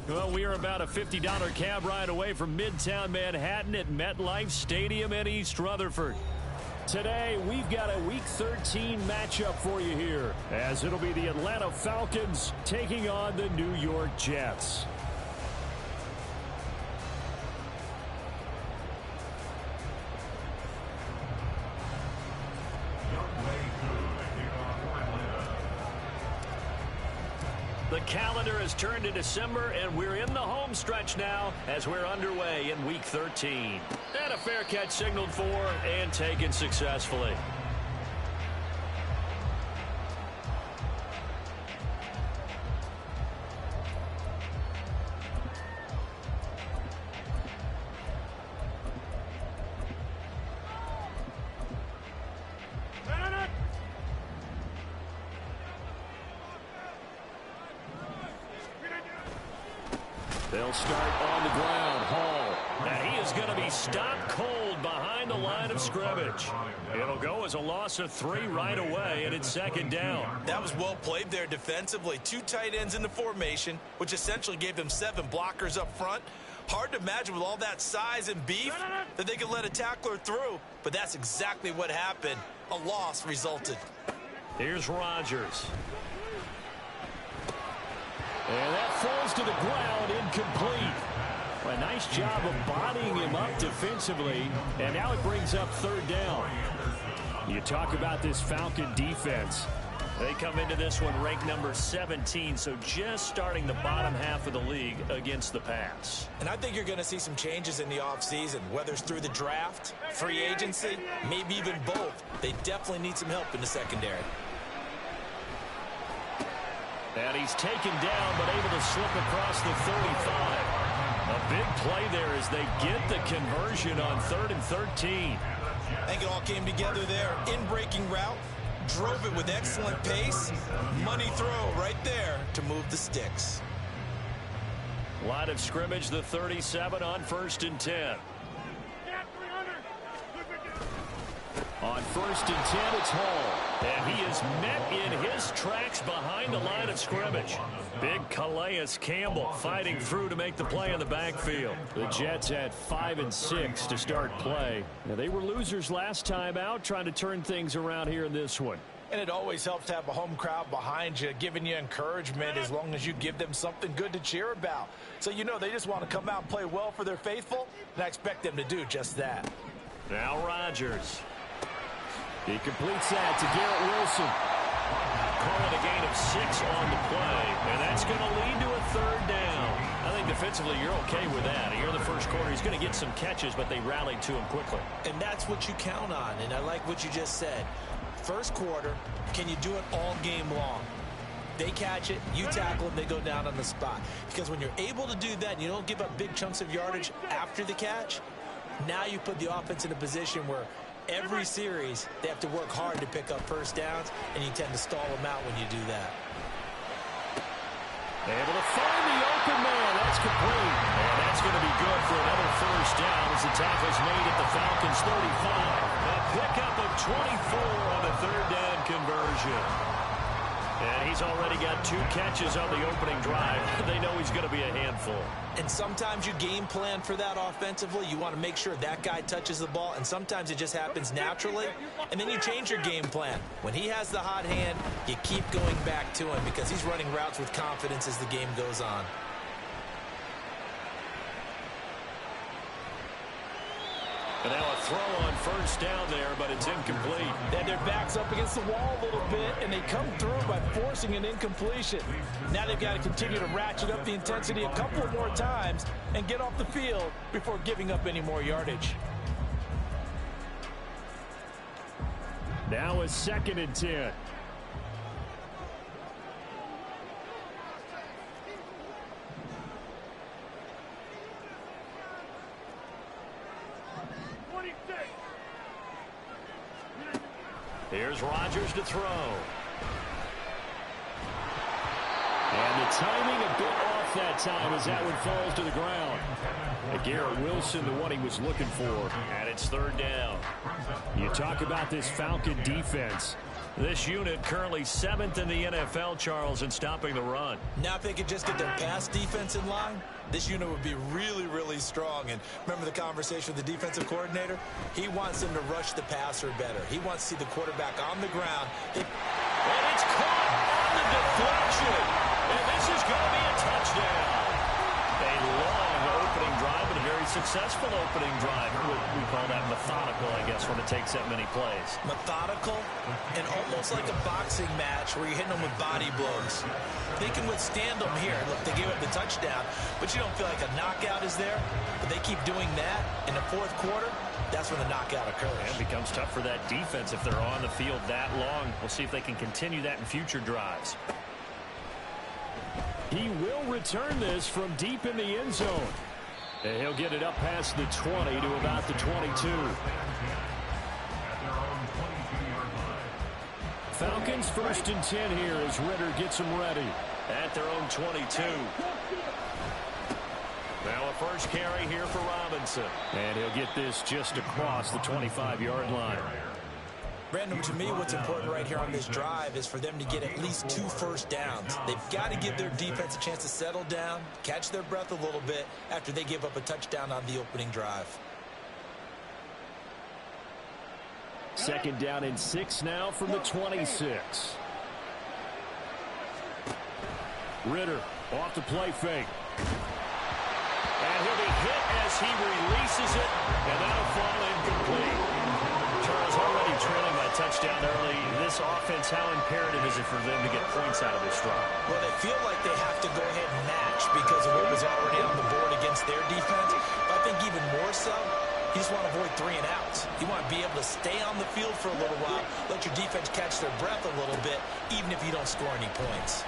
Well, we are about a $50 cab ride away from Midtown Manhattan at MetLife Stadium in East Rutherford. Today, we've got a Week 13 matchup for you here, as it'll be the Atlanta Falcons taking on the New York Jets. The calendar has turned to December, and we're in the home stretch now as we're underway in Week 13. And a fair catch signaled for and taken successfully. They'll start on the ground. Hall. And he is going to be stopped cold behind the line of scrimmage. It'll go as a loss of 3 right away, and it's second down. That was well played there defensively. 2 tight ends in the formation, which essentially gave them 7 blockers up front. Hard to imagine with all that size and beef that they could let a tackler through, but that's exactly what happened. A loss resulted. Here's Rodgers. And that falls to the ground, incomplete. A nice job of bodying him up defensively, and now it brings up third down. You talk about this Falcon defense. They come into this one ranked number 17, so just starting the bottom half of the league against the pass. And I think you're going to see some changes in the offseason, whether it's through the draft, free agency, maybe even both. They definitely need some help in the secondary. And he's taken down, but able to slip across the 35. A big play there as they get the conversion on 3rd and 13. I think it all came together there. In-breaking route, drove it with excellent pace. Money throw right there to move the sticks. Line of scrimmage, the 37 on 1st and 10. On 1st and 10, it's Hall. And he is met in his tracks behind the line of scrimmage. Big Calais Campbell fighting through to make the play in the backfield. The Jets had 5 and 6 to start play. Now, they were losers last time out, trying to turn things around here in this one. And it always helps to have a home crowd behind you, giving you encouragement as long as you give them something good to cheer about. So you know they just want to come out and play well for their faithful, and I expect them to do just that. Now Rodgers. He completes that to Garrett Wilson. Calling a gain of 6 on the play, and that's going to lead to a third down. I think defensively you're okay with that. Here in the first quarter, he's going to get some catches, but they rallied to him quickly. And that's what you count on, and I like what you just said. First quarter, can you do it all game long? They catch it, you tackle them, they go down on the spot. Because when you're able to do that and you don't give up big chunks of yardage after the catch, now you put the offense in a position where every series, they have to work hard to pick up first downs, and you tend to stall them out when you do that. Able to find the open man. That's complete. And that's going to be good for another first down as the tackle's made at the Falcons' 35. A pickup of 24 on the third down conversion. And he's already got 2 catches on the opening drive. They know he's going to be a handful. And sometimes you game plan for that offensively. You want to make sure that guy touches the ball, and sometimes it just happens naturally. And then you change your game plan. When he has the hot hand, you keep going back to him because he's running routes with confidence as the game goes on. And now a throw on first down there, but it's incomplete. And their back's up against the wall a little bit, and they come through by forcing an incompletion. Now they've got to continue to ratchet up the intensity a couple more times and get off the field before giving up any more yardage. Now a 2nd and 10. Here's Rodgers to throw. And the timing a bit off that time as that one falls to the ground. Garrett Wilson, the one he was looking for. And it's third down. You talk about this Falcon defense. This unit currently 7th in the NFL, Charles, in stopping the run. Now if they could just get their pass defense in line, this unit would be really, really strong. And remember the conversation with the defensive coordinator? He wants them to rush the passer better. He wants to see the quarterback on the ground. And it's caught on the deflection. And this is going to be a touchdown. A long opening drive, but a very successful opening drive. We call that methodical, I guess, when it takes that many plays. Methodical and almost like a boxing match where you're hitting them with body blows. They can withstand them here. Look, they gave up the touchdown, but you don't feel like a knockout is there. But they keep doing that in the fourth quarter. That's when the knockout occurs. And it becomes tough for that defense if they're on the field that long. We'll see if they can continue that in future drives. He will return this from deep in the end zone. And he'll get it up past the 20 to about the 22. Falcons 1st and 10 here as Ritter gets them ready. At their own 22. Now a first carry here for Robinson. And he'll get this just across the 25-yard line. Brandon, to me, what's important right here on this drive is for them to get at least 2 first downs. They've got to give their defense a chance to settle down, catch their breath a little bit after they give up a touchdown on the opening drive. 2nd down and 6 now from the 26. Ritter off the play fake. And he'll be hit as he releases it, and that'll fall incomplete. Charles, already trailing by touchdown early. This offense, how imperative is it for them to get points out of this drive? Well, they feel like they have to go ahead and match because of what was already on the board against their defense. But I think even more so, you just want to avoid 3 and outs. You want to be able to stay on the field for a little while, let your defense catch their breath a little bit, even if you don't score any points.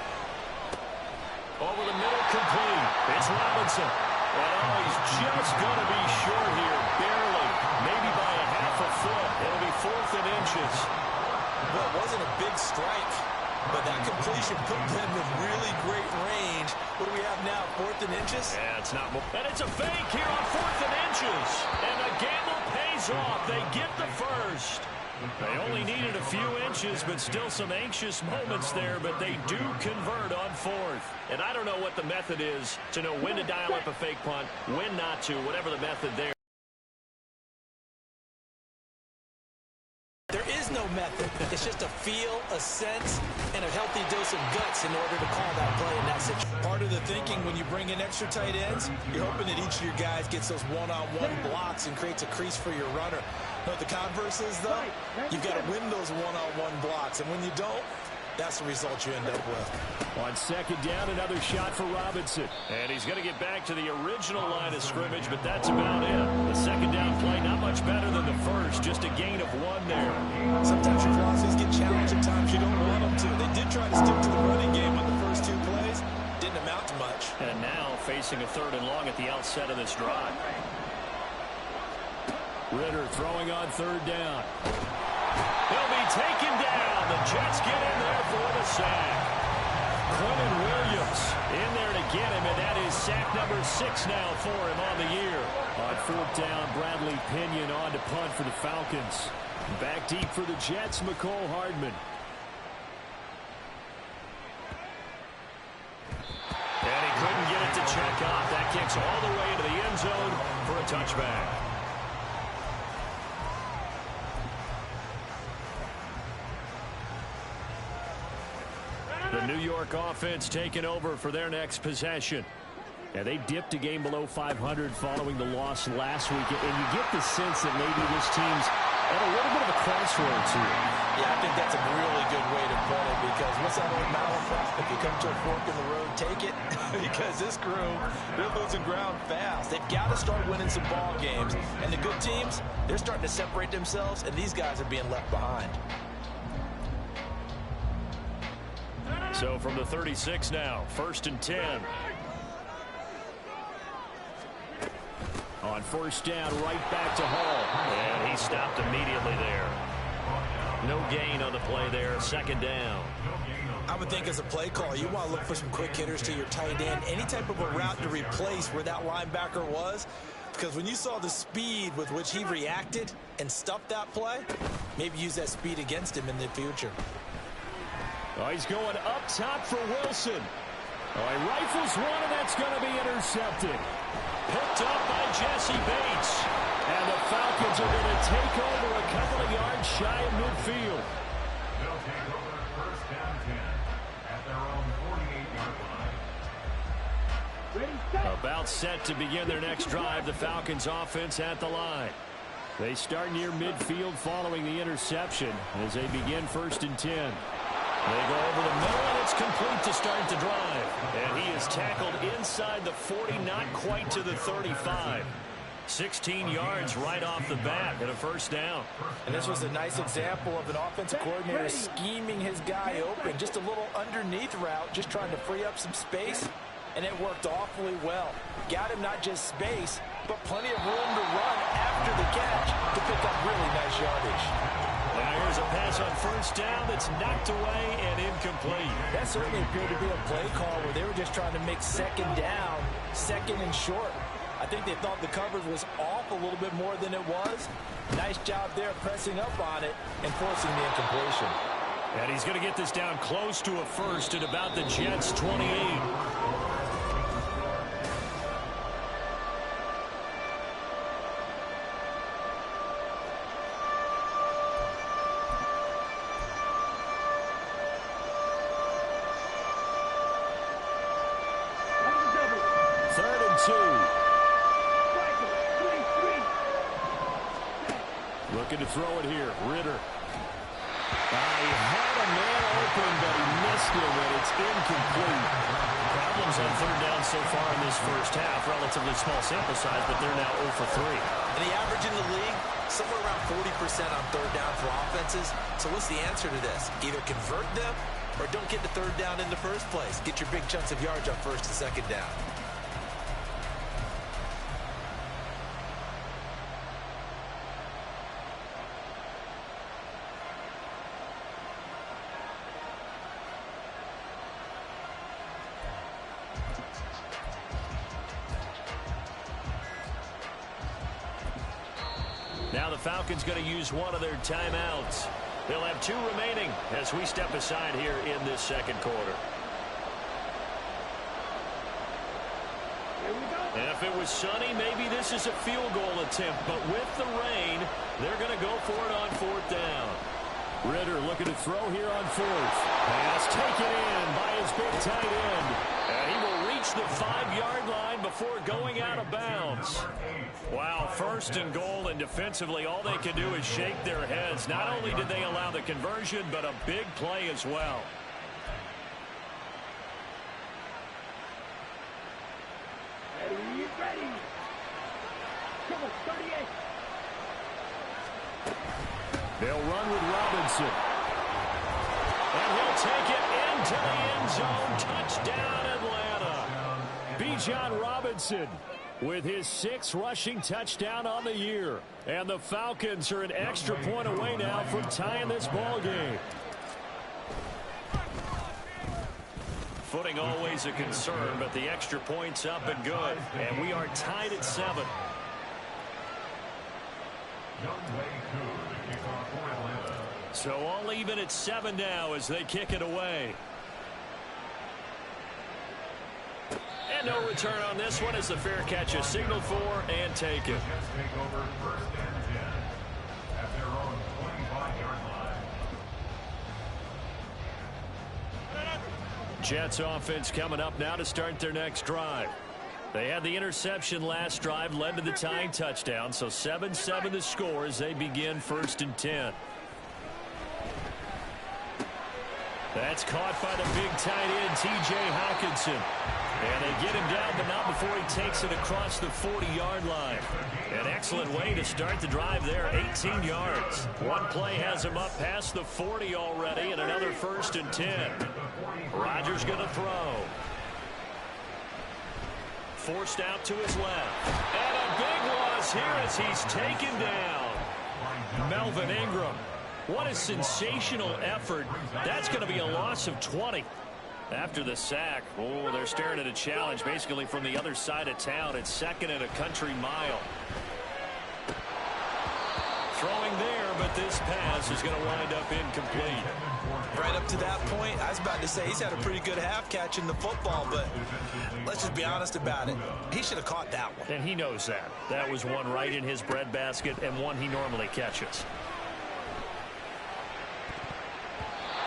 Over the middle, complete. It's Robinson. Oh, he's just going to be short here, barely. Maybe by a half a foot. It'll be 4th and inches. Well, it wasn't a big strike, but that completion put them in really great range. What do we have now, 4th and inches? Yeah, it's not more. And it's a fake here on 4th and inches. And the gamble pays off. They get the first. They only needed a few inches, but still some anxious moments there, but they do convert on 4th. And I don't know what the method is to know when to dial up a fake punt, when not to, whatever the method there. There is no method. It's just a feel, a sense, and a healthy dose of guts in order to call that play in that situation. Part of the thinking when you bring in extra tight ends, you're hoping that each of your guys gets those one-on-one blocks and creates a crease for your runner. But the converse is, though, you've got to win those one-on-one blocks. And when you don't, that's the result you end up with. On 2nd down, another shot for Robinson. And he's going to get back to the original line of scrimmage, but that's about it. The 2nd down play, not much better than the first, just a gain of 1 there. Sometimes your philosophies get challenged, at times you don't want them to. They did try to stick to the running game on the first 2 plays. Didn't amount to much. And now facing a 3rd and long at the outset of this drive. Ritter throwing on 3rd down. He'll be taken down. The Jets get in there for the sack. Quentin Williams in there to get him, and that is sack number 6 now for him on the year. On 4th down, Bradley Pinion on to punt for the Falcons. Back deep for the Jets, McCole Hardman. And he couldn't get it to check off. That kicks all the way into the end zone for a touchback. The New York offense taking over for their next possession. And they dipped a game below 500 following the loss last week. And you get the sense that maybe this team's at a little bit of a crossroads here. Yeah, I think that's a really good way to put it because what's that old malaprop? If you come to a fork in the road, take it. Because this crew, they're losing ground fast. They've got to start winning some ball games. And the good teams, they're starting to separate themselves, and these guys are being left behind. So from the 36 now, 1st and 10. On 1st down, right back to Hall. And he stopped immediately there. No gain on the play there, 2nd down. I would think as a play call, you want to look for some quick hitters to your tight end. Any type of a route to replace where that linebacker was. Because when you saw the speed with which he reacted and stuffed that play, maybe use that speed against him in the future. Oh, he's going up top for Wilson. Oh, he rifles one, and that's going to be intercepted. Picked up by Jesse Bates. And the Falcons are going to take over a couple of yards shy of midfield. They'll take over first down 10 at their own 48-yard line. About set to begin their next drive. The Falcons offense at the line. They start near midfield following the interception as they begin first and 10. They go over the middle, and it's complete to start the drive. And he is tackled inside the 40, not quite to the 35. 16 yards right off the bat and a first down. And this was a nice example of an offensive coordinator scheming his guy open. Just a little underneath route, just trying to free up some space, and it worked awfully well. Got him not just space, but plenty of room to run after the catch to pick up really nice yardage. Now here's a pass on first down that's knocked away and incomplete. That certainly appeared to be a play call where they were just trying to make second down, second and short. I think they thought the coverage was off a little bit more than it was. Nice job there pressing up on it and forcing the incompletion. And he's going to get this down close to a first at about the Jets' 28. Looking to throw it here. Ritter. He had a man open, but he missed him, and it's incomplete. Problems on third down so far in this first half. Relatively small sample size, but they're now 0 for 3. And the average in the league, somewhere around 40% on third down for offenses. So what's the answer to this? Either convert them or don't get the third down in the first place. Get your big chunks of yards on first and second down. Now the Falcons going to use one of their timeouts. They'll have 2 remaining as we step aside here in this second quarter. And if it was sunny, maybe this is a field goal attempt. But with the rain, they're going to go for it on fourth down. Ritter looking to throw here on fourth. Pass taken in by his big tight end. And he will reach the 5-yard line before going out of bounds. Wow, first and goal, and defensively all they can do is shake their heads. Not only did they allow the conversion, but a big play as well. Ready. Come on, 38. They'll run with Robinson. And he'll take it into the end zone. Touchdown, Atlanta. Bijan Robinson with his 6th rushing touchdown on the year. And the Falcons are an extra point away now from tying this ball game. Footing always a concern, but the extra point's up and good. And we are tied at 7. So all even at 7 now as they kick it away. And no return on this one as the fair catch is signaled for and taken. Take over first and 10 at their own 25-yard line. Jets offense coming up now to start their next drive. They had the interception last drive, led to the tying touchdown, so 7-7 the score as they begin first and 10. That's caught by the big tight end, T.J. Hawkinson. And they get him down, but not before he takes it across the 40-yard line. An excellent way to start the drive there, 18 yards. One play has him up past the 40 already, and another first and 10. Rodgers going to throw. Forced out to his left. And a big loss here as he's taken down. Melvin Ingram. What a sensational effort. That's going to be a loss of 20. After the sack, oh, they're staring at a challenge basically from the other side of town. It's second and a country mile. Throwing there, but this pass is going to wind up incomplete. Right up to that point, I was about to say he's had a pretty good half catching the football, but let's just be honest about it. He should have caught that one. And he knows that. That was one right in his breadbasket and one he normally catches.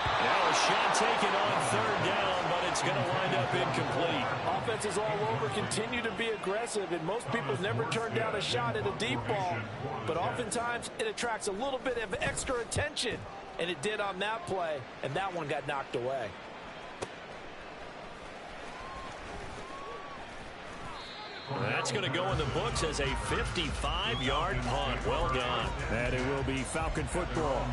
Now a shot taken on third down, but it's going to wind up incomplete. Offenses all over continue to be aggressive, and most people never turn down a shot at a deep ball. But oftentimes it attracts a little bit of extra attention, and it did on that play, and that one got knocked away. That's going to go in the books as a 55-yard punt. Well done. And it will be Falcon football.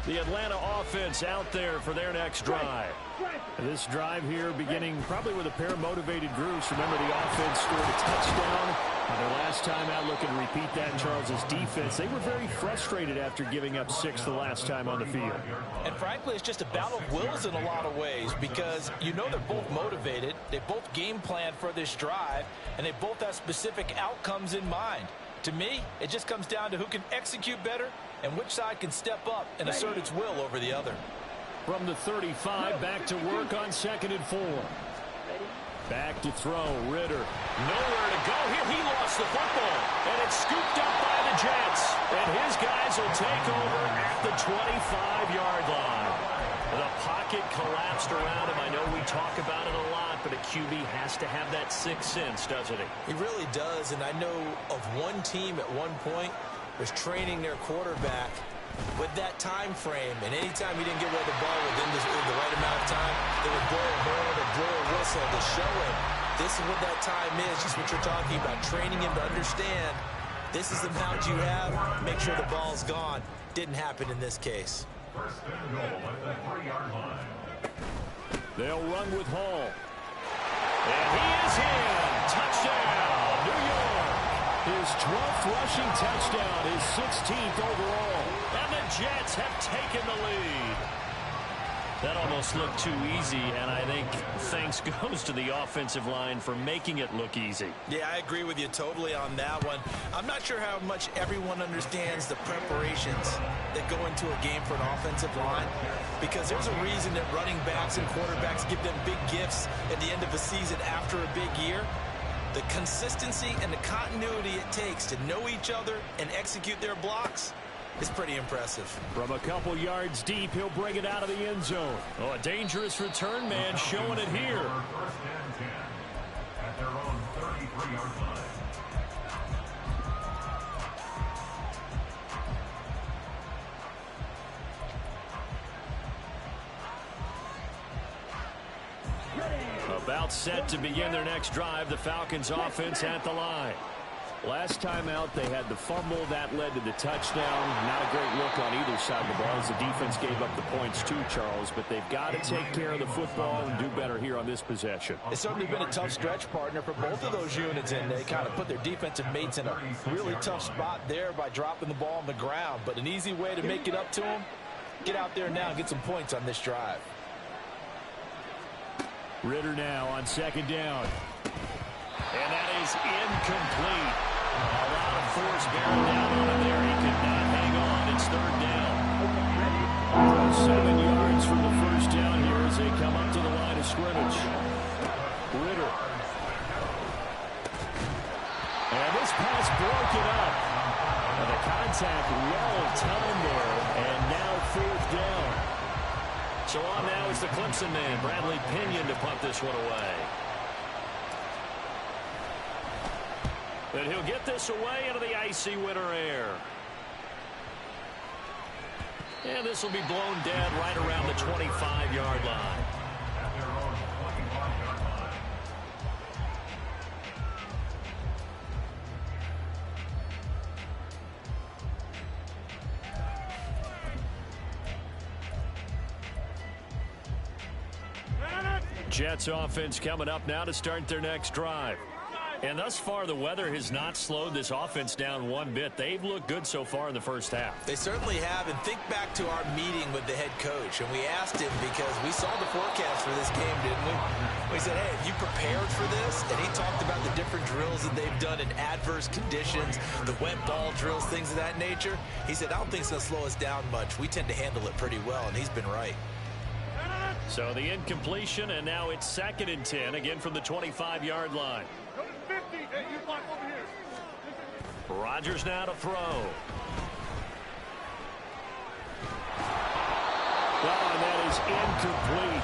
The Atlanta offense out there for their next drive. This drive here beginning probably with a pair of motivated groups. Remember, the offense scored a touchdown. Their last time out, looking to repeat that in Charles's defense. They were very frustrated after giving up 6 the last time on the field. And frankly, it's just a battle of wills in a lot of ways, because you know they're both motivated. They both game plan for this drive, and they both have specific outcomes in mind. To me, it just comes down to who can execute better and which side can step up and assert its will over the other. From the 35, back to work on 2nd and 4. Back to throw, Ritter. Nowhere to go here. He lost the football, and it's scooped up by the Jets. And his guys will take over at the 25-yard line. The pocket collapsed around him. I know we talk about it a lot, but a QB has to have that sixth sense, doesn't he? He really does, and I know of one team at one point was training their quarterback with that time frame, and anytime he didn't get rid of the ball within the right amount of time, they would blow a horn or blow a whistle to show him this is what that time is, just what you're talking about, training him to understand this is the amount you have, make sure the ball's gone. Didn't happen in this case. First and goal at the 3-yard line. They'll run with Hall. And he is in. Touchdown, New York. His 12th rushing touchdown, his 16th overall. And the Jets have taken the lead. That almost looked too easy, and I think thanks goes to the offensive line for making it look easy. Yeah, I agree with you totally on that one. I'm not sure how much everyone understands the preparations that go into a game for an offensive line, because there's a reason that running backs and quarterbacks give them big gifts at the end of a season after a big year. The consistency and the continuity it takes to know each other and execute their blocks is pretty impressive. From a couple yards deep, he'll bring it out of the end zone. Oh, a dangerous return man showing it here. First and 10 at their own 33-yard line. About set to begin their next drive. The Falcons offense at the line. Last time out, they had the fumble. That led to the touchdown. Not a great look on either side of the ball as the defense gave up the points too, Charles. But they've got to take care of the football and do better here on this possession. It's certainly been a tough stretch, partner, for both of those units, and they kind of put their defensive mates in a really tough spot there by dropping the ball on the ground. But an easy way to make it up to them, get out there now and get some points on this drive. Ritter now on 2nd down. And that is incomplete. A lot of force bearing down on him there. He could not hang on. It's 3rd down. 7 yards from the first down here as they come up to the line of scrimmage. Ritter. And this pass broken up. And the contact well timed there. And now 4th down. So on now is the Clemson man, Bradley Pinion, to punt this one away. But he'll get this away into the icy winter air. And this will be blown dead right around the 25-yard line. At their own 25-yard line. Jets offense coming up now to start their next drive. And thus far, the weather has not slowed this offense down one bit. They've looked good so far in the first half. They certainly have. And think back to our meeting with the head coach. And we asked him because we saw the forecast for this game, didn't we? We said, hey, have you prepared for this? And he talked about the different drills that they've done in adverse conditions, the wet ball drills, things of that nature. He said, I don't think it's going to slow us down much. We tend to handle it pretty well, and he's been right. So the incompletion, and now it's 2nd and 10, again from the 25-yard line. Rodgers now to throw. Oh, and that is incomplete.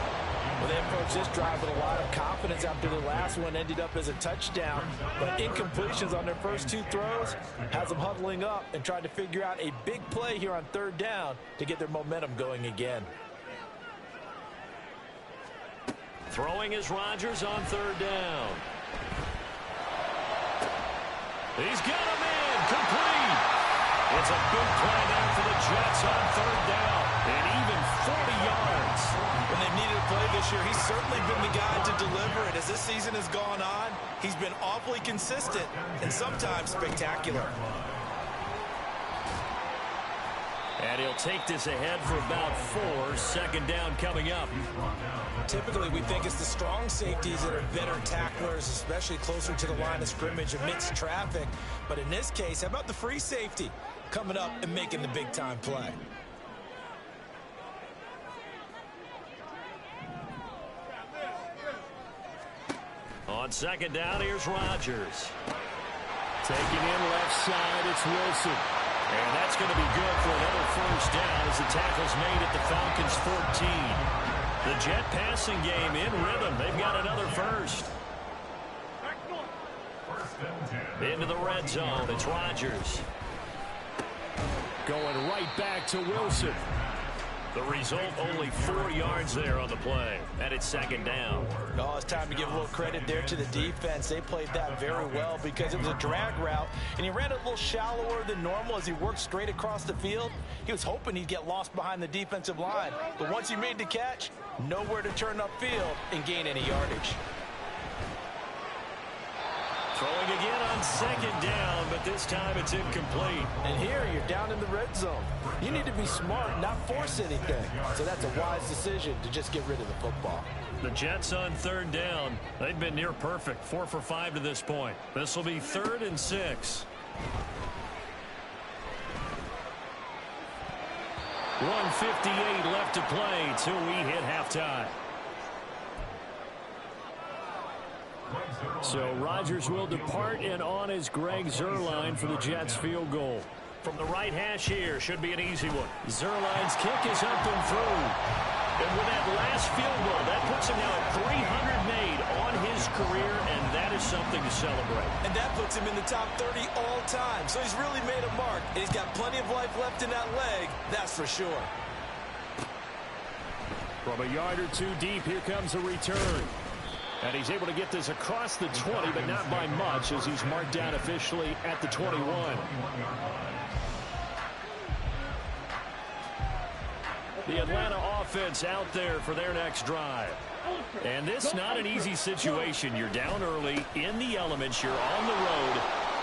Well, they approached this drive with a lot of confidence after the last one ended up as a touchdown. But incompletions on their first 2 throws has them huddling up and trying to figure out a big play here on 3rd down to get their momentum going again. Throwing is Rodgers on 3rd down. He's got him in, complete. It's a big play now for the Jets on 3rd down, and even 40 yards. When they've needed a play this year, he's certainly been the guy to deliver it. As this season has gone on, he's been awfully consistent and sometimes spectacular. And he'll take this ahead for about 4. 2nd down coming up. Typically, we think it's the strong safeties that are better tacklers, especially closer to the line of scrimmage amidst traffic. But in this case, how about the free safety coming up and making the big-time play? On 2nd down, here's Rodgers. Taking in left side, it's Wilson. And that's going to be good for another 1st down as the tackle's made at the Falcons' 14. The Jet passing game in rhythm. They've got another 1st. Into the red zone, it's Rodgers. Going right back to Wilson. The result, only 4 yards there on the play. And it's 2nd down. Oh, it's time to give a little credit there to the defense. They played that very well because it was a drag route, and he ran it a little shallower than normal as he worked straight across the field. He was hoping he'd get lost behind the defensive line. But once he made the catch, nowhere to turn upfield and gain any yardage. Throwing again on 2nd down, but this time it's incomplete. And here you're down in the red zone. You need to be smart, not force anything. So that's a wise decision to just get rid of the football. The Jets on 3rd down. They've been near perfect. 4 for 5 to this point. This will be 3rd and 6. 1:58 left to play till we hit halftime. So Rodgers will depart, and on is Greg Zuerlein for the Jets field goal. From the right hash here, should be an easy one. Zuerlein's kick is up and through. And with that last field goal, that puts him now at 300 made on his career, and that is something to celebrate. And that puts him in the top 30 all time. So he's really made a mark, and he's got plenty of life left in that leg, that's for sure. From a yard or 2 deep, here comes a return. And he's able to get this across the 20, but not by much, as he's marked down officially at the 21. The Atlanta offense out there for their next drive. And this not an easy situation. You're down early, in the elements, you're on the road.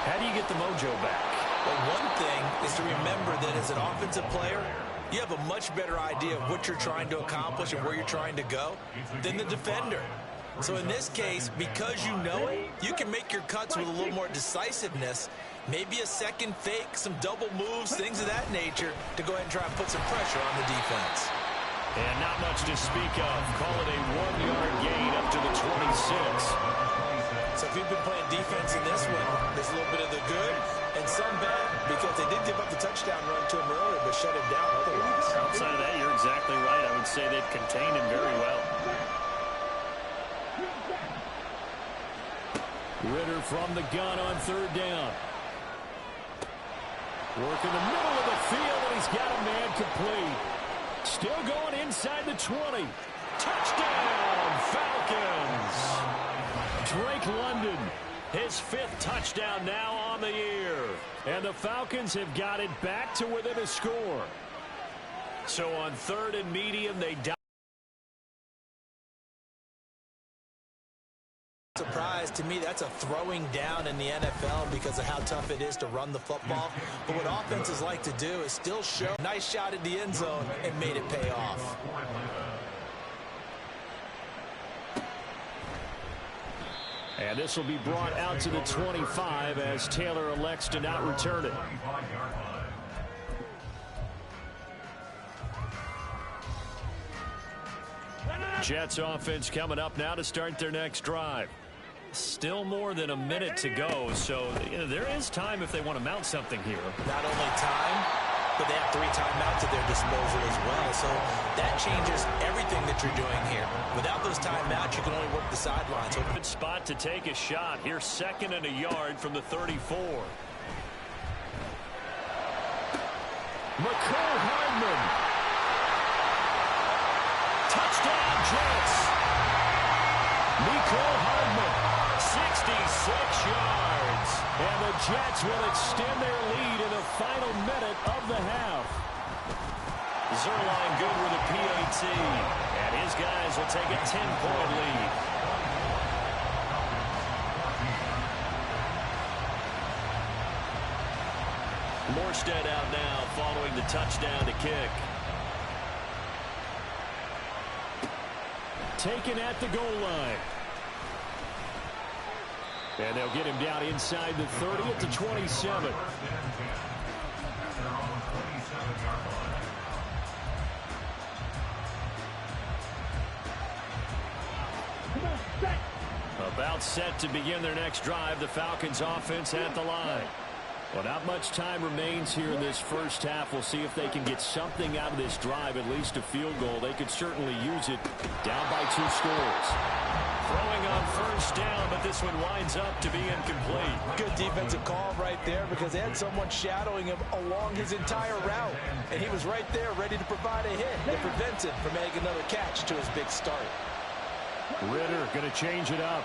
How do you get the mojo back? Well, one thing is to remember that as an offensive player, you have a much better idea of what you're trying to accomplish and where you're trying to go than the defender. So in this case, because you know it, you can make your cuts with a little more decisiveness, maybe a second fake, some double moves, things of that nature, to go ahead and try and put some pressure on the defense. And not much to speak of. Call it a 1-yard gain up to the 26. So if you've been playing defense in this one, there's a little bit of the good and some bad, because they did give up the touchdown run to him earlier, but shut him down otherwise. Outside of that, you're exactly right. I would say they've contained him very well. Ritter from the gun on 3rd down. Work in the middle of the field, and he's got a man complete. Still going inside the 20. Touchdown, Falcons! Drake London, his 5th touchdown now on the year. And the Falcons have got it back to within a score. So on 3rd and medium, they Surprise to me, that's a throwing down in the NFL because of how tough it is to run the football. But what offenses like to do is still show nice shot at the end zone and made it pay off. And this will be brought out to the 25 as Taylor elects to not return it. Jets offense coming up now to start their next drive. Still more than a minute to go, so there is time if they want to mount something here. Not only time, but they have 3 timeouts at their disposal as well. So that changes everything that you're doing here. Without those timeouts, you can only work the sidelines. Good spot to take a shot. Here's 2nd and a yard from the 34. McCole Hardman. Touchdown, Jets. McCole Hardman. 66 yards. And the Jets will extend their lead in the final minute of the half. Zerline good with a PAT. And his guys will take a 10-point lead. Morstead out now following the touchdown to kick. Taken at the goal line. And they'll get him down inside the 30 at the 27. About set to begin their next drive. The Falcons offense at the line. Well, not much time remains here in this first half. We'll see if they can get something out of this drive, at least a field goal. They could certainly use it. Down by 2 scores. Throwing on first down, but this one winds up to be incomplete. Good defensive call right there because they had someone shadowing him along his entire route. And he was right there ready to provide a hit that prevents him from making another catch to his big start. Ritter going to change it up.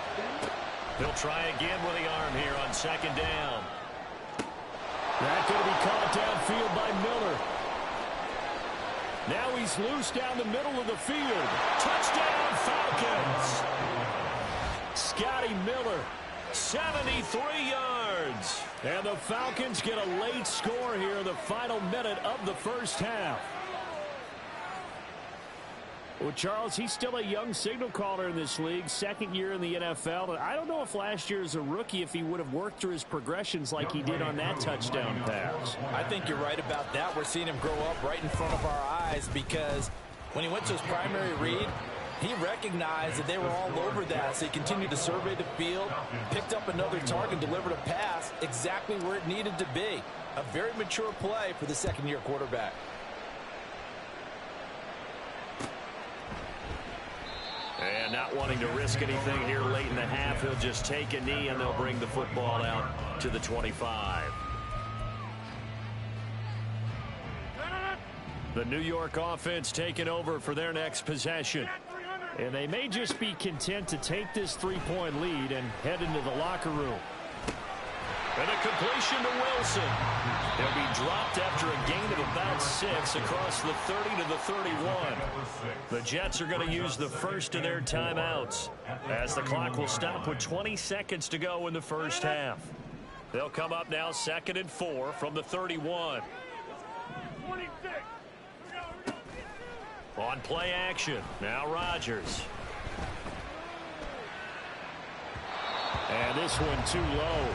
He'll try again with the arm here on 2nd down. That's going to be caught downfield by Miller. Now he's loose down the middle of the field. Touchdown, Falcons. Scotty Miller, 73 yards. And the Falcons get a late score here in the final minute of the first half. Well, Charles, he's still a young signal caller in this league, 2nd year in the NFL. I don't know if last year as a rookie if he would have worked through his progressions like he did on that touchdown pass. I think you're right about that. We're seeing him grow up right in front of our eyes because when he went to his primary read, he recognized that they were all over that, so he continued to survey the field, picked up another target, delivered a pass exactly where it needed to be. A very mature play for the 2nd-year quarterback. And not wanting to risk anything here late in the half, he'll just take a knee and they'll bring the football out to the 25. The New York offense taking over for their next possession. And they may just be content to take this 3-point lead and head into the locker room. And a completion to Wilson. He'll be dropped after a gain of about 6 across the 30 to the 31. The Jets are going to use the first of their timeouts as the clock will stop with 20 seconds to go in the first half. They'll come up now 2nd and 4 from the 31. On play action, now Rodgers. And this one too low.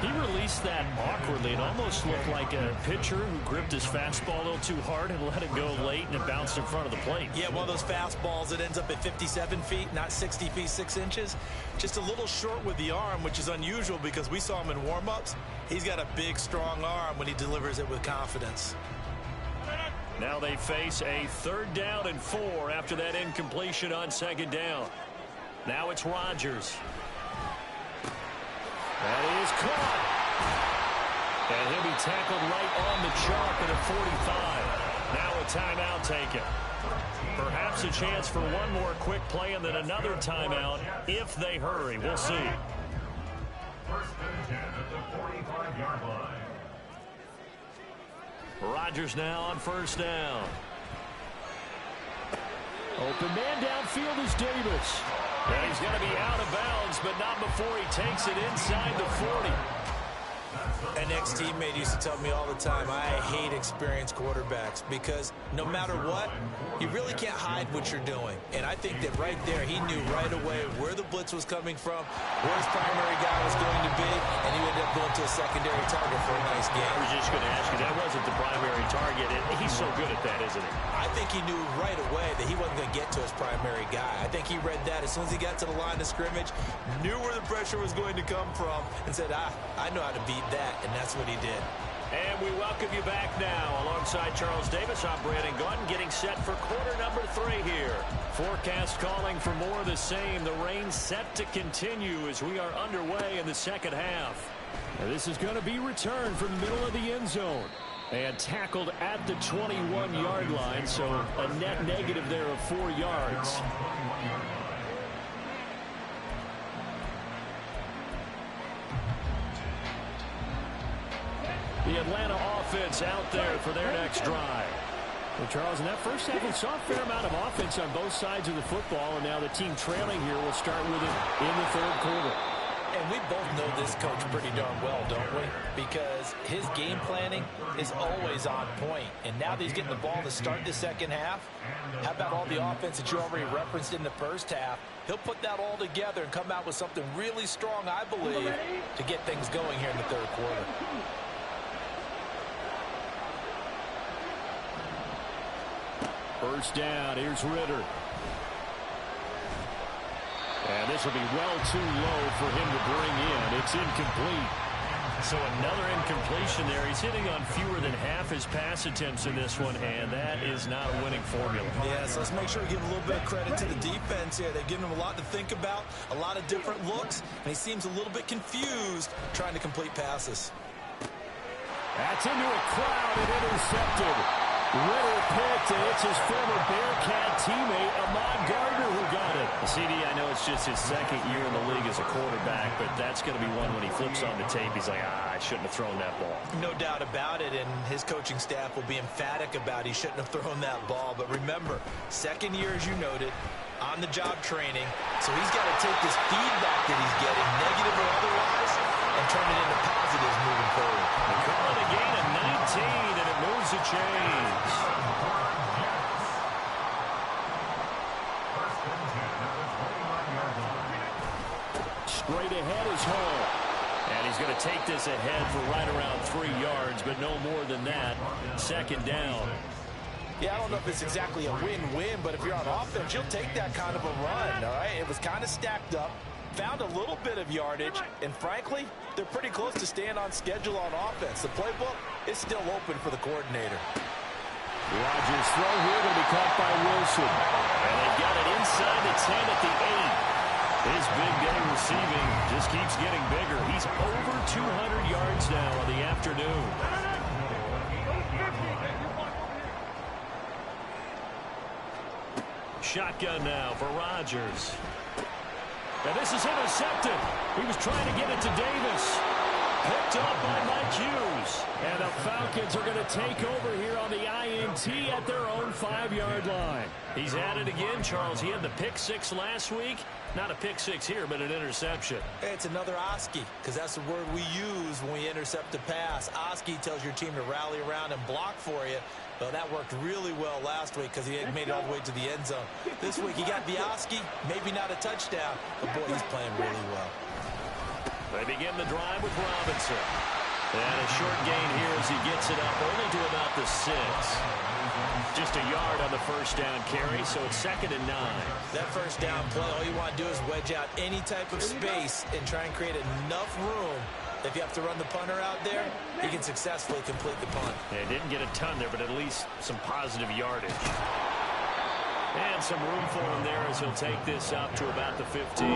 He released that awkwardly. It almost looked like a pitcher who gripped his fastball a little too hard and let it go late, and it bounced in front of the plate. Yeah, one of those fastballs that ends up at 57 feet, not 60 feet, 6 inches. Just a little short with the arm, which is unusual because we saw him in warm-ups. He's got a big, strong arm when he delivers it with confidence. Now they face a 3rd down and 4 after that incompletion on 2nd down. Now it's Rodgers. That is caught. And he'll be tackled right on the chalk at a 45. Now a timeout taken. Perhaps a chance for one more quick play and then another timeout if they hurry. We'll see. 1st and 10 at the 45-yard line. Rodgers now on 1st down. Open man downfield is Davis. And he's going to be out of bounds, but not before he takes it inside the 40. An ex-teammate used to tell me all the time, I hate experienced quarterbacks because no matter what, you really can't hide what you're doing. And I think that right there, he knew right away where the blitz was coming from, where his primary guy was going to be, and he ended up going to a secondary target for a nice game. I was just going to ask you, that wasn't the primary target, and he's so good at that, isn't he? I think he knew right away that he wasn't going to get to his primary guy. I think he read that as soon as he got to the line of scrimmage, knew where the pressure was going to come from, and said, I know how to beat that, and that's what he did. And we welcome you back now. Alongside Charles Davis, I'm Brandon Gaudin, getting set for quarter number 3 here. Forecast calling for more of the same. The rain set to continue as we are underway in the second half. Now this is going to be returned from the middle of the end zone. And tackled at the 21-yard line, so a net negative there of 4 yards. The Atlanta offense out there for their next drive. Well, Charles, in that first half, we saw a fair amount of offense on both sides of the football, and now the team trailing here will start with it in the third quarter. And we both know this coach pretty darn well, don't we? Because his game planning is always on point. And now that he's getting the ball to start the second half, how about all the offense that you already referenced in the first half? He'll put that all together and come out with something really strong, I believe, to get things going here in the third quarter. First down, here's Ritter. And this will be well too low for him to bring in. It's incomplete. So another incompletion there. He's hitting on fewer than half his pass attempts in this one, and that is not a winning formula. Yeah, so let's make sure we give a little bit of credit to the defense here. They've given him a lot to think about, a lot of different looks, and he seems a little bit confused trying to complete passes. That's into a crowd and intercepted. Ritter picked, and it's his former Bearcat teammate, Ahmad Gardner, who got it. CD, I know it's just his second year in the league as a quarterback, but that's going to be one when he flips on the tape. He's like, I shouldn't have thrown that ball. No doubt about it, and his coaching staff will be emphatic about he shouldn't have thrown that ball. But remember, second year, as you noted, on-the-job training, so he's got to take this feedback that he's getting, negative or otherwise, and turn it into positives moving forward. They call it a gain of 19, and it moves the chains. Straight ahead is Hall. And he's going to take this ahead for right around 3 yards, but no more than that. Second down. Yeah, I don't know if it's exactly a win-win, but if you're on offense, you'll take that kind of a run, all right? It was kind of stacked up, found a little bit of yardage, and frankly, they're pretty close to staying on schedule on offense. The playbook is still open for the coordinator. Rodgers' throw here to be caught by Wilson. And they've got it inside the 10 at the 8. His big day receiving just keeps getting bigger. He's over 200 yards now on the afternoon. Shotgun now for Rodgers. And this is intercepted. He was trying to get it to Davis. Picked up by Mike Hughes. And the Falcons are going to take over here on the INT at their own 5-yard line. He's at it again, Charles. He had the pick 6 last week. Not a pick 6 here, but an interception. It's another Oski, because that's the word we use when we intercept a pass. Oski tells your team to rally around and block for you. Well, that worked really well last week because he had made it all the way to the end zone. This week he got the Oski, maybe not a touchdown, but boy, he's playing really well. They begin the drive with Robinson. And a short gain here as he gets it up only to about the 6. Just a yard on the first down carry, so it's 2nd and 9. That first down play, all you want to do is wedge out any type of space and try and create enough room. If you have to run the punter out there, he can successfully complete the punt. Yeah, didn't get a ton there, but at least some positive yardage. And some room for him there as he'll take this up to about the 15.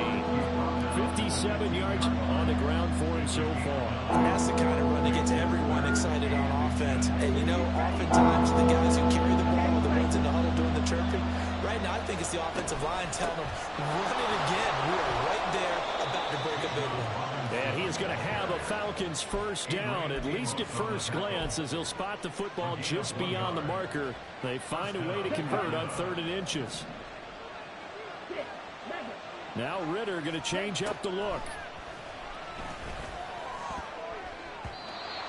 57 yards on the ground for him so far. That's the kind of run to get to everyone excited on offense. And you know, oftentimes the guys who carry the ball are the ones in the huddle doing the chirping. Right now, I think it's the offensive line telling them, run it again. We are right there about to break a big one. And he is going to have a Falcons first down, at least at first glance, as he'll spot the football just beyond the marker. They find a way to convert on 3rd and inches. Now Ritter going to change up the look.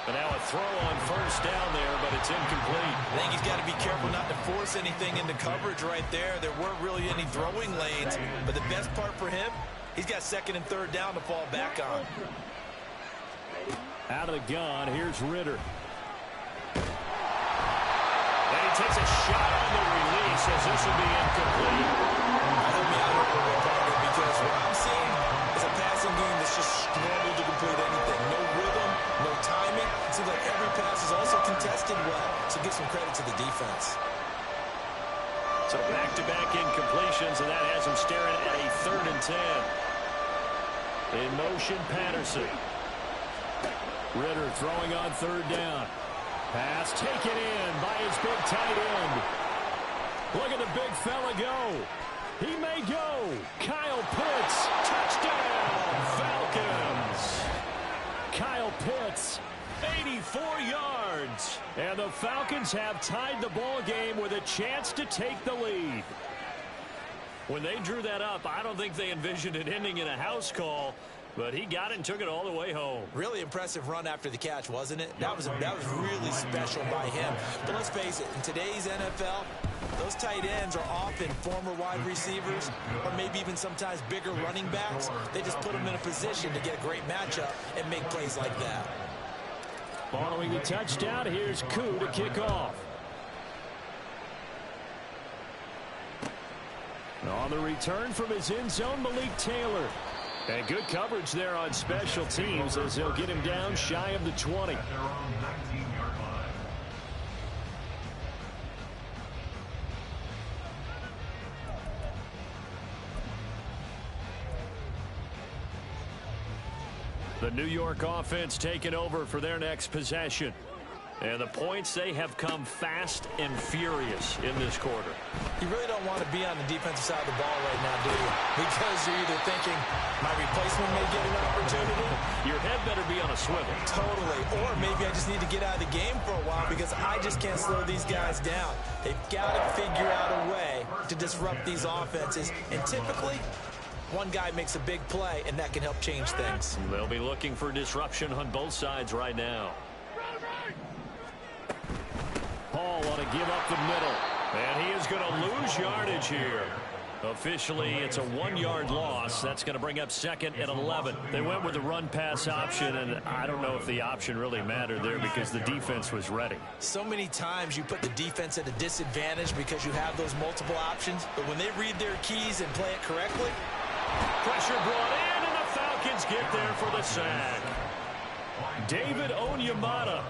And now a throw on first down there, but it's incomplete. I think he's got to be careful not to force anything into coverage right there. There weren't really any throwing lanes, but the best part for him, he's got second and third down to fall back on. Out of the gun, here's Ritter. And he takes a shot on the release as this will be incomplete. Help me out here, partner, because what I'm seeing is a passing game that's just struggled to complete anything. No rhythm, no timing. It seems like every pass is also contested well, so give some credit to the defense. So back-to-back incompletions, and that has him staring at a 3rd and 10. In motion, Patterson. Ritter throwing on 3rd down. Pass taken in by his big tight end. Look at the big fella go. He may go. Kyle Pitts. Touchdown, Falcons. Kyle Pitts, 84 yards. And the Falcons have tied the ball game with a chance to take the lead. When they drew that up, I don't think they envisioned it ending in a house call, but he got it and took it all the way home. Really impressive run after the catch, wasn't it? That was really special by him. But let's face it, in today's NFL, those tight ends are often former wide receivers or maybe even sometimes bigger running backs. They just put them in a position to get a great matchup and make plays like that. Following the touchdown, here's Koo to kick off. On the return from his end zone, Malik Taylor. And good coverage there on special teams as they'll get him down shy of the 20. At their own 19-yard line. The New York offense taking over for their next possession. And the points, they have come fast and furious in this quarter. You really don't want to be on the defensive side of the ball right now, do you? Because you're either thinking, my replacement may get an opportunity. Your head better be on a swivel. Totally. Or maybe I just need to get out of the game for a while because I just can't slow these guys down. They've got to figure out a way to disrupt these offenses. And typically, one guy makes a big play, and that can help change things. They'll be looking for disruption on both sides right now. Paul want to give up the middle. And he is going to lose yardage here. Officially, it's a 1-yard loss. That's going to bring up 2nd and 11. They went with the run-pass option, and I don't know if the option really mattered there because the defense was ready. So many times you put the defense at a disadvantage because you have those multiple options. But when they read their keys and play it correctly, pressure brought in, and the Falcons get there for the sack. David Onyemata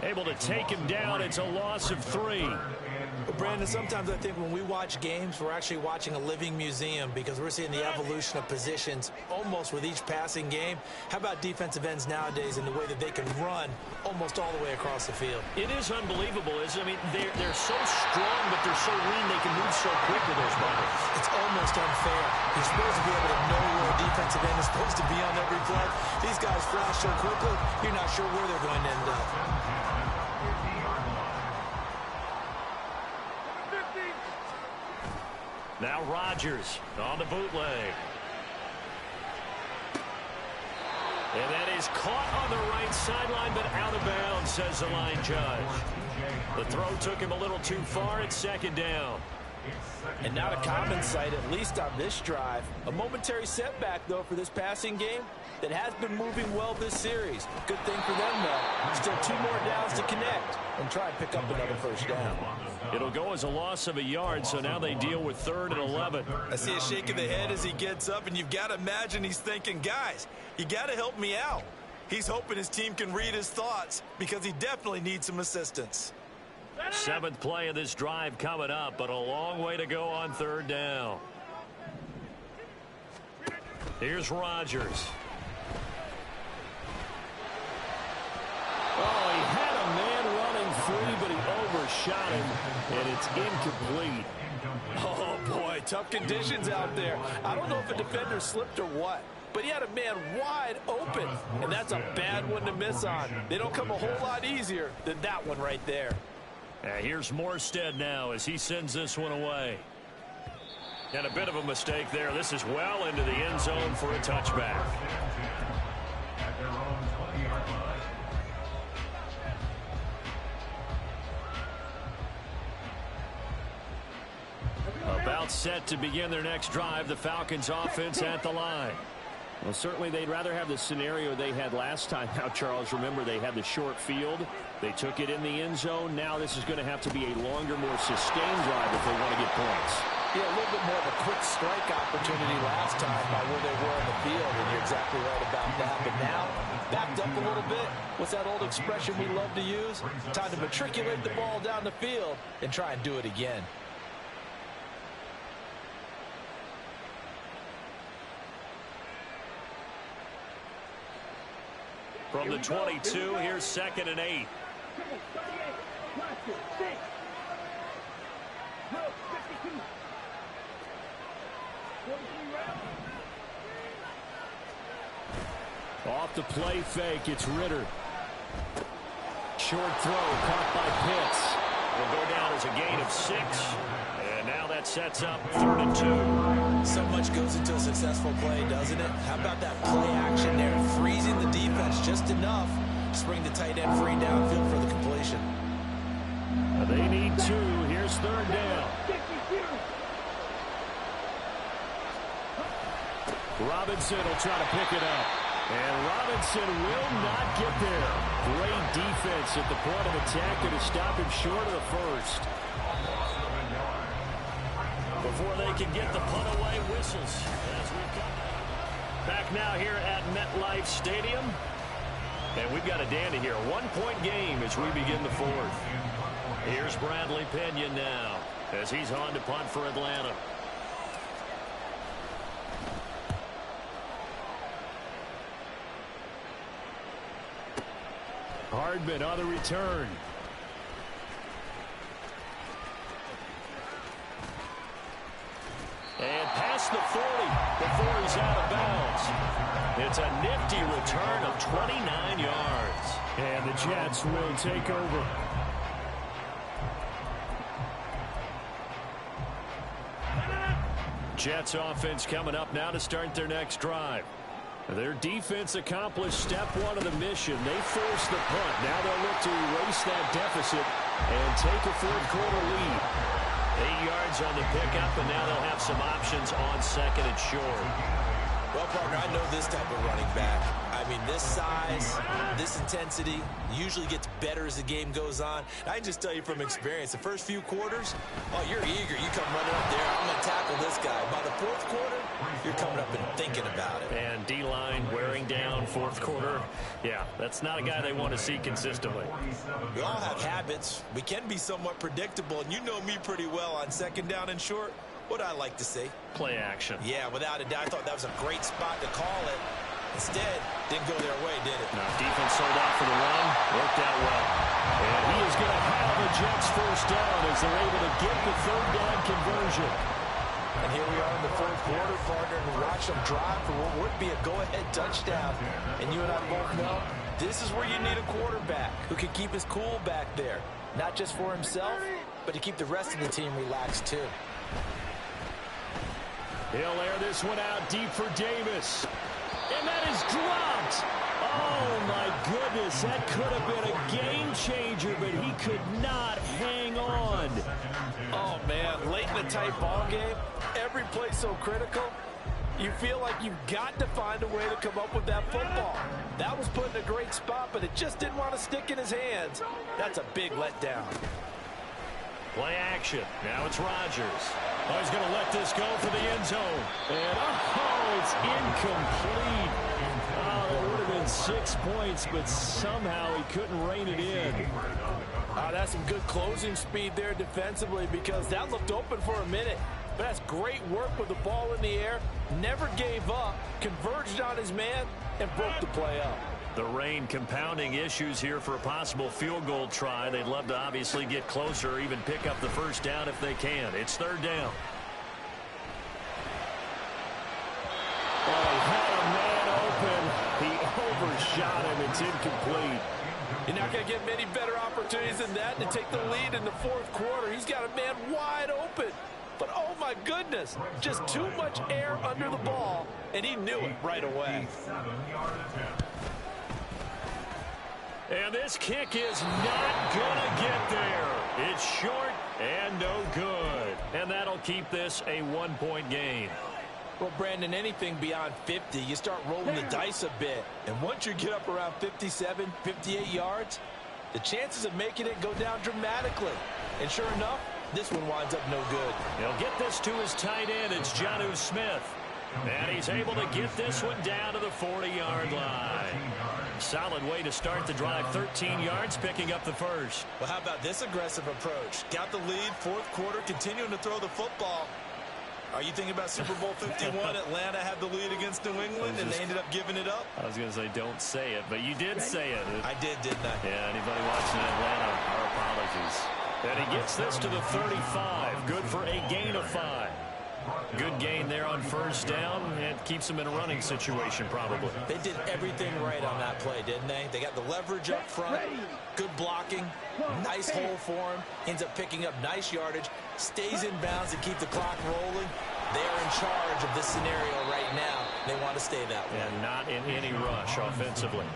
able to take him down. It's a loss of 3. Well, Brandon, sometimes I think when we watch games, we're actually watching a living museum because we're seeing the evolution of positions almost with each passing game. How about defensive ends nowadays and the way that they can run almost all the way across the field? It is unbelievable, isn't it? I mean, they're so strong, but they're so lean, they can move so quick with those bodies. It's almost unfair. You're supposed to be able to know where a defensive end is supposed to be on every play. These guys flash so quickly, you're not sure where they're going to end up. Now Rodgers on the bootleg. And that is caught on the right sideline, but out of bounds, says the line judge. The throw took him a little too far. It's 2nd down. And not a common sight, at least on this drive. A momentary setback, though, for this passing game that has been moving well this series. Good thing for them, though. Still 2 more downs to connect and try and pick up another first down. It'll go as a loss of a yard, so now they deal with 3rd and 11. I see a shake of the head as he gets up, and you've got to imagine he's thinking, guys, you got to help me out. He's hoping his team can read his thoughts because he definitely needs some assistance. 7th play of this drive coming up, but a long way to go on 3rd down. Here's Rodgers. Oh, he had a man running free, but he overshot him, and it's incomplete. Oh, boy, tough conditions out there. I don't know if a defender slipped or what, but he had a man wide open, and that's a bad one to miss on. They don't come a whole lot easier than that one right there. Here's Morstead now as he sends this one away. And a bit of a mistake there. This is well into the end zone for a touchback. At their own 20-yard line. About set to begin their next drive, the Falcons offense at the line. Well, certainly they'd rather have the scenario they had last time. Now, Charles, remember they had the short field. They took it in the end zone. Now this is going to have to be a longer, more sustained drive if they want to get points. Yeah, a little bit more of a quick strike opportunity last time by where they were on the field, and you're exactly right about that. But now, backed up a little bit. What's that old expression we love to use? Time to matriculate the ball down the field and try and do it again. From the 22, here's 2nd and 8. Off the play fake, it's Ritter. Short throw, caught by Pitts. Will go down as a gain of 6. And now that sets up 3rd and 2. So much goes into a successful play, doesn't it? How about that play action there? Freezing the defense just enough to bring the tight end free downfield for the completion. They need 2. Here's 3rd down. Robinson will try to pick it up. And Robinson will not get there. Great defense at the point of attack to stop him short of the first. Before they can get the punt away, whistles. As we come back now here at MetLife Stadium. And we've got a dandy here. 1-point game as we begin the 4th. Here's Bradley Pinion now as he's on to punt for Atlanta. Hardman on the return. And past the 40 before he's out of bounds. It's a nifty return of 29 yards. And the Jets will take over. Jets offense coming up now to start their next drive. Their defense accomplished step 1 of the mission. They forced the punt. Now they'll look to erase that deficit and take a 4th quarter lead. 8 yards on the pickup, and now they'll have some options on 2nd and short. Well, partner, I know this type of running back. I mean, this size, this intensity usually gets better as the game goes on. I can just tell you from experience, the first few quarters, oh, you're eager. You come running up there, I'm going to tackle this guy. By the 4th quarter, you're coming up and thinking about it. And D-line wearing down 4th quarter. Yeah, that's not a guy they want to see consistently. We all have habits. We can be somewhat predictable, and you know me pretty well on 2nd down and short. What I like to say? Play action. Yeah, without a doubt. I thought that was a great spot to call it. Instead, didn't go their way, did it? No, defense sold out for the run. Worked out well. And he is going to have a Jets 1st down as they're able to get the 3rd down conversion. And here we are in the 4th quarter, partner, and we watch them drive for what would be a go-ahead touchdown. And you and I both know this is where you need a quarterback who can keep his cool back there. Not just for himself, but to keep the rest of the team relaxed, too. He'll air this one out deep for Davis. And that is dropped. Oh, my goodness. That could have been a game changer, but he could not hang on. Oh, man. Late in a tight ball game, every play so critical, you feel like you've got to find a way to come up with that football. That was put in a great spot, but it just didn't want to stick in his hands. That's a big letdown. Play action. Now it's Rodgers. Oh, he's going to let this go for the end zone. And, oh, it's incomplete. Oh, that would have been 6 points, but somehow he couldn't rein it in. That's some good closing speed there defensively because that looked open for a minute. But that's great work with the ball in the air. Never gave up, converged on his man, and broke the play up. The rain compounding issues here for a possible field goal try. They'd love to obviously get closer or even pick up the 1st down if they can. It's 3rd down. Oh, he had a man open. He overshot him. It's incomplete. You're not going to get many better opportunities than that to take the lead in the 4th quarter. He's got a man wide open. But oh my goodness, just too much air under the ball, and he knew it right away. And this kick is not going to get there. It's short and no good. And that'll keep this a 1-point game. Well, Brandon, anything beyond 50, you start rolling the dice a bit. And once you get up around 57, 58 yards, the chances of making it go down dramatically. And sure enough, this one winds up no good. He'll get this to his tight end. It's Jonnu Smith. And he's able to get this one down to the 40-yard line. Solid way to start the drive. 13 yards, picking up the first. Well, how about this aggressive approach? Got the lead, fourth quarter, continuing to throw the football. Are you thinking about Super Bowl 51? Atlanta had the lead against New England, and they ended up giving it up? I was going to say don't say it, but you did say it. I did, didn't I? Yeah, anybody watching Atlanta, our apologies. And he gets this to the 35. Good for a gain of 5. Good gain there on first down. It keeps them in a running situation, probably. They did everything right on that play, didn't they? They got the leverage up front, good blocking, nice hole for him. Ends up picking up nice yardage, stays in bounds to keep the clock rolling. They are in charge of this scenario right now. They want to stay that way. And not in any rush offensively.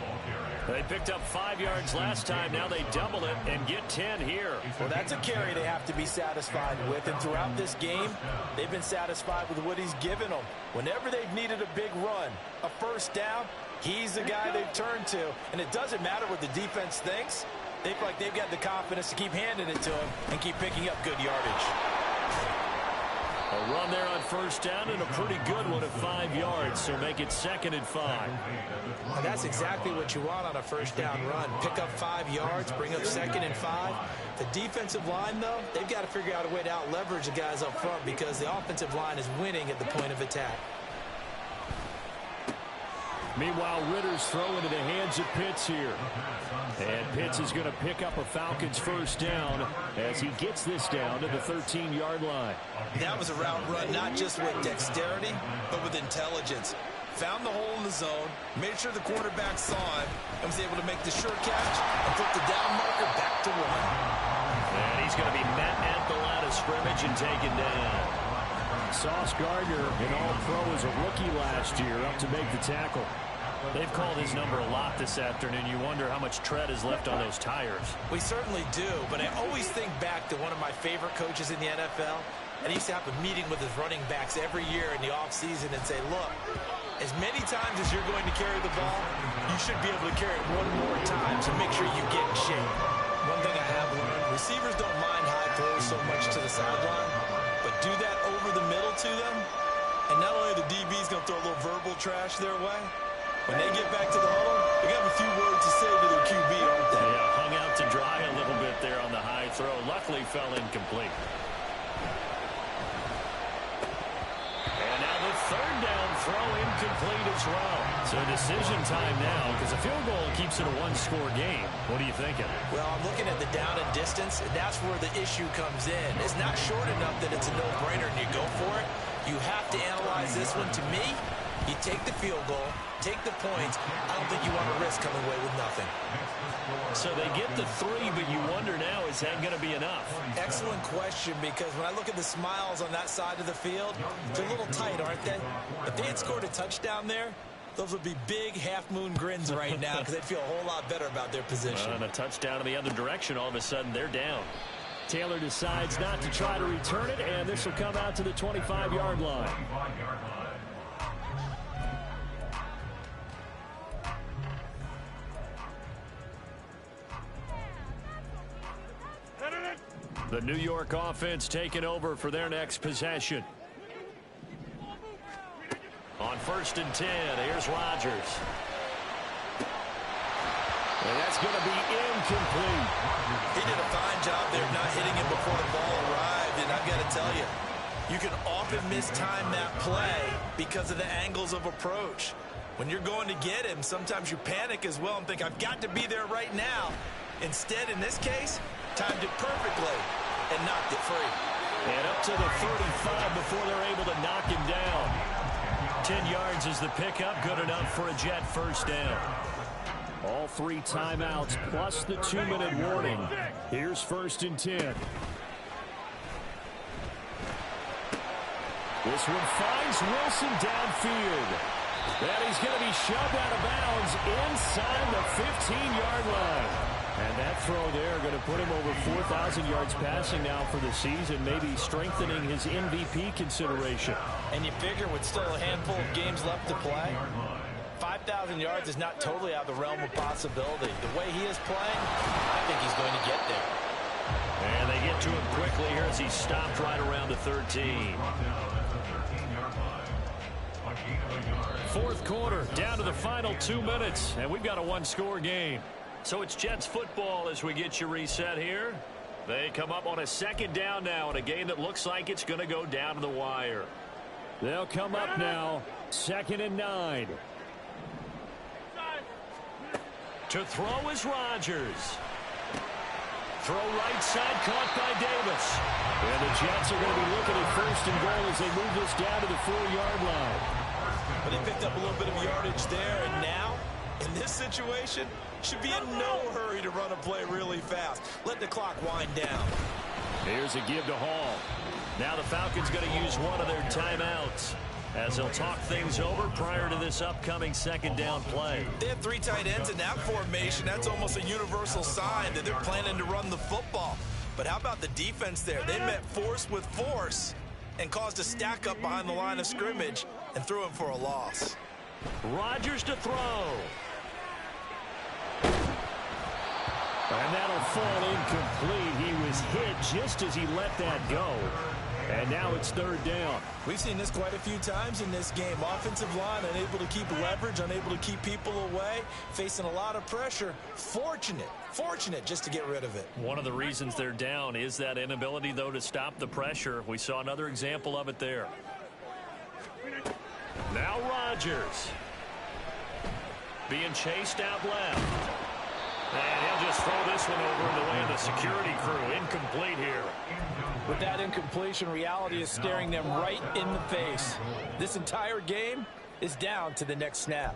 They picked up 5 yards last time. Now they double it and get 10 here. Well, that's a carry they have to be satisfied with. And throughout this game, they've been satisfied with what he's given them. Whenever they've needed a big run, a first down, he's the guy they've turned to. And it doesn't matter what the defense thinks. They feel like they've got the confidence to keep handing it to him and keep picking up good yardage. A run there on first down and a pretty good one at 5 yards, so make it 2nd and 5. And that's exactly what you want on a first down run. Pick up 5 yards, bring up 2nd and 5. The defensive line, though, they've got to figure out a way to out-leverage the guys up front because the offensive line is winning at the point of attack. Meanwhile, Ritter's throw into the hands of Pitts here. And Pitts is going to pick up a Falcons first down as he gets this down to the 13-yard line. That was a route run not just with dexterity, but with intelligence. Found the hole in the zone, made sure the quarterback saw him, and was able to make the sure catch and put the down marker back to 1. And he's going to be met at the line of scrimmage and taken down. Sauce Gardner, an all-pro as a rookie last year, up to make the tackle. They've called his number a lot this afternoon. You wonder how much tread is left on those tires. We certainly do, but I always think back to one of my favorite coaches in the NFL. And he used to have a meeting with his running backs every year in the offseason and say, look, as many times as you're going to carry the ball, you should be able to carry it one more time to make sure you get in shape. One thing I have learned, receivers don't mind high throws so much to the sideline, but do that over the middle to them, and not only the DB's going to throw a little verbal trash their way, when they get back to the huddle, they got a few words to say to their QB, aren't they? Yeah, hung out to dry a little bit there on the high throw. Luckily fell incomplete. And now the third down throw incomplete as well. So decision time now because a field goal keeps it a one-score game. What are you thinking? Well, I'm looking at the down and distance, and that's where the issue comes in. It's not short enough that it's a no-brainer and you go for it. You have to analyze this one. To me, you take the field goal, take the points. I don't think you want to risk coming away with nothing. So they get the 3, but you wonder now, is that going to be enough? Excellent question, because when I look at the smiles on that side of the field, they're a little tight, aren't they? If they had scored a touchdown there, those would be big half-moon grins right now because they'd feel a whole lot better about their position. And a touchdown in the other direction, all of a sudden they're down. Taylor decides not to try to return it, and this will come out to the 25-yard line. The New York offense taking over for their next possession. On 1st and 10, here's Rodgers. And that's going to be incomplete. He did a fine job there of not hitting him before the ball arrived, and I've got to tell you, you can often mistime that play because of the angles of approach. When you're going to get him, sometimes you panic as well and think, I've got to be there right now. Instead, in this case, timed it perfectly and knocked it free. And up to the 35 before they're able to knock him down. 10 yards is the pickup, good enough for a Jet first down. All 3 timeouts plus the 2-minute warning. Here's 1st and 10. This one finds Wilson downfield. And he's going to be shoved out of bounds inside the 15-yard line. And that throw there going to put him over 4,000 yards passing now for the season, maybe strengthening his MVP consideration. And you figure with still a handful of games left to play, 5,000 yards is not totally out of the realm of possibility. The way he is playing, I think he's going to get there. And they get to him quickly here as he's stopped right around the 13. Fourth quarter, down to the final 2 minutes, and we've got a one-score game. So it's Jets football as we get you reset here. They come up on a second down now in a game that looks like it's going to go down to the wire. They'll come up now, 2nd and 9. To throw is Rodgers. Throw right side, caught by Davis. And the Jets are going to be looking at 1st and goal as they move this down to the 4-yard line. But they picked up a little bit of yardage there, and now, in this situation, should be in no hurry to run a play really fast. Let the clock wind down. Here's a give to Hall. Now the Falcons going to use one of their timeouts as they'll talk things over prior to this upcoming second down play. They have 3 tight ends in that formation. That's almost a universal sign that they're planning to run the football. But how about the defense there? They met force with force and caused a stack up behind the line of scrimmage and threw him for a loss. Rodgers to throw. And that'll fall incomplete. He was hit just as he let that go. And now it's 3rd down. We've seen this quite a few times in this game. Offensive line unable to keep leverage, unable to keep people away, facing a lot of pressure. Fortunate just to get rid of it. One of the reasons they're down is that inability, though, to stop the pressure. We saw another example of it there. Now Rodgers. Being chased out left. And he'll just throw this one over in the way of the security crew. Incomplete here. With that incompletion, reality is staring them right in the face. This entire game is down to the next snap.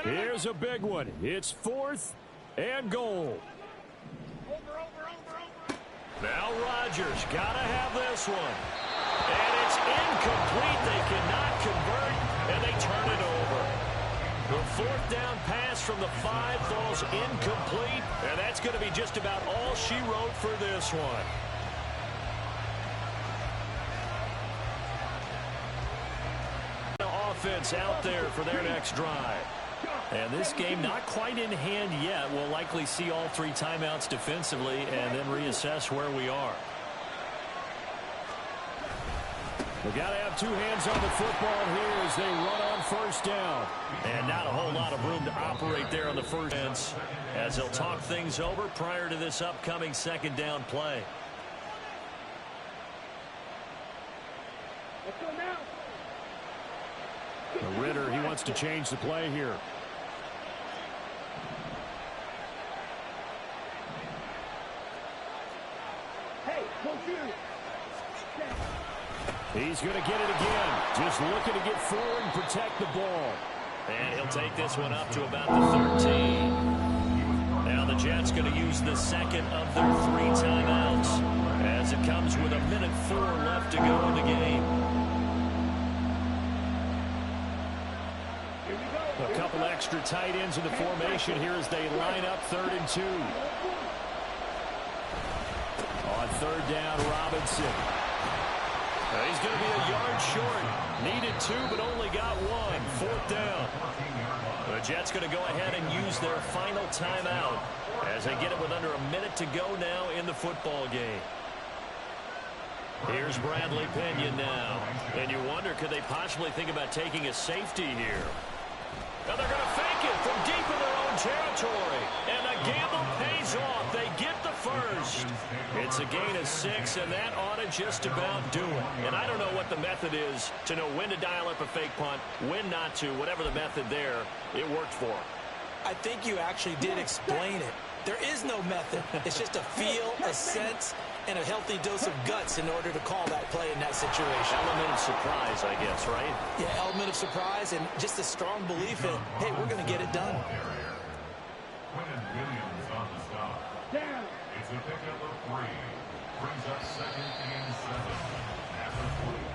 Here's a big one. It's 4th and goal. Now Rodgers got to have this one. And it's incomplete. They cannot convert, and they turn it over. The 4th down pass from the 5 falls incomplete, and that's going to be just about all she wrote for this one. Offense out there for their next drive. And this game not quite in hand yet. We'll likely see all 3 timeouts defensively and then reassess where we are. We've got to have 2 hands on the football here as they run on 1st down. And not a whole lot of room to operate there on the first ends as they'll talk things over prior to this upcoming second down play. Let's go now. Ritter, he wants to change the play here. Hey, don't shoot. He's going to get it again. Just looking to get forward and protect the ball. And he'll take this one up to about the 13. Now the Jets going to use the second of their 3 timeouts as it comes with 1:04 left to go in the game. A couple extra tight ends in the formation here as they line up 3rd and 2. On 3rd down, Robinson. He's going to be a yard short. Needed 2, but only got 1. 4th down. The Jets going to go ahead and use their final timeout as they get it with under a minute to go now in the football game. Here's Bradley Pinion now. And you wonder, could they possibly think about taking a safety here? Now they're going to fake it from deep in their own territory. And the gamble pays off. They get the first. It's a gain of 6, and that ought to just about do it. And I don't know what the method is to know when to dial up a fake punt, when not to. Whatever the method there, it worked for them. I think you actually did explain it. There is no method. It's just a feel, a sense, and a healthy dose of guts in order to call that play in that situation. Element of surprise, I guess, right? Yeah, element of surprise and just a strong belief in, hey, we're going to get it done. Williams on the stop. Down. It's a pickup of 3. Brings up 2nd and 7 after 40.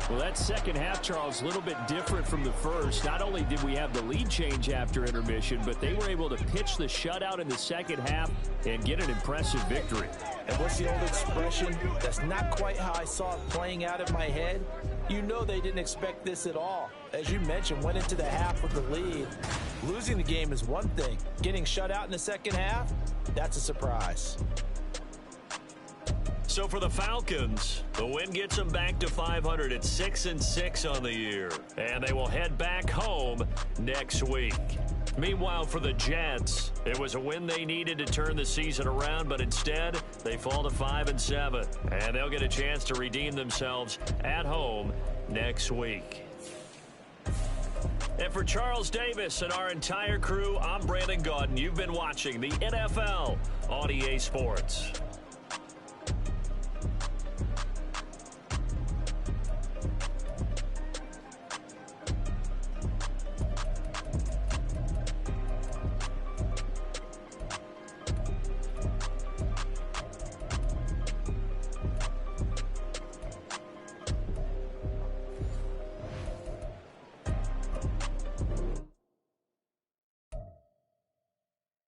Well, that second half, Charles, a little bit different from the first. Not only did we have the lead change after intermission, but they were able to pitch the shutout in the second half and get an impressive victory. And what's the old expression? That's not quite how I saw it playing out in my head. You know they didn't expect this at all. As you mentioned, went into the half with the lead. Losing the game is one thing. Getting shut out in the second half, that's a surprise. So for the Falcons, the win gets them back to 500 at 6-6 on the year. And they will head back home next week. Meanwhile, for the Jets, it was a win they needed to turn the season around, but instead they fall to 5-7. And they'll get a chance to redeem themselves at home next week. And for Charles Davis and our entire crew, I'm Brandon Gaudin. You've been watching the NFL on EA Sports.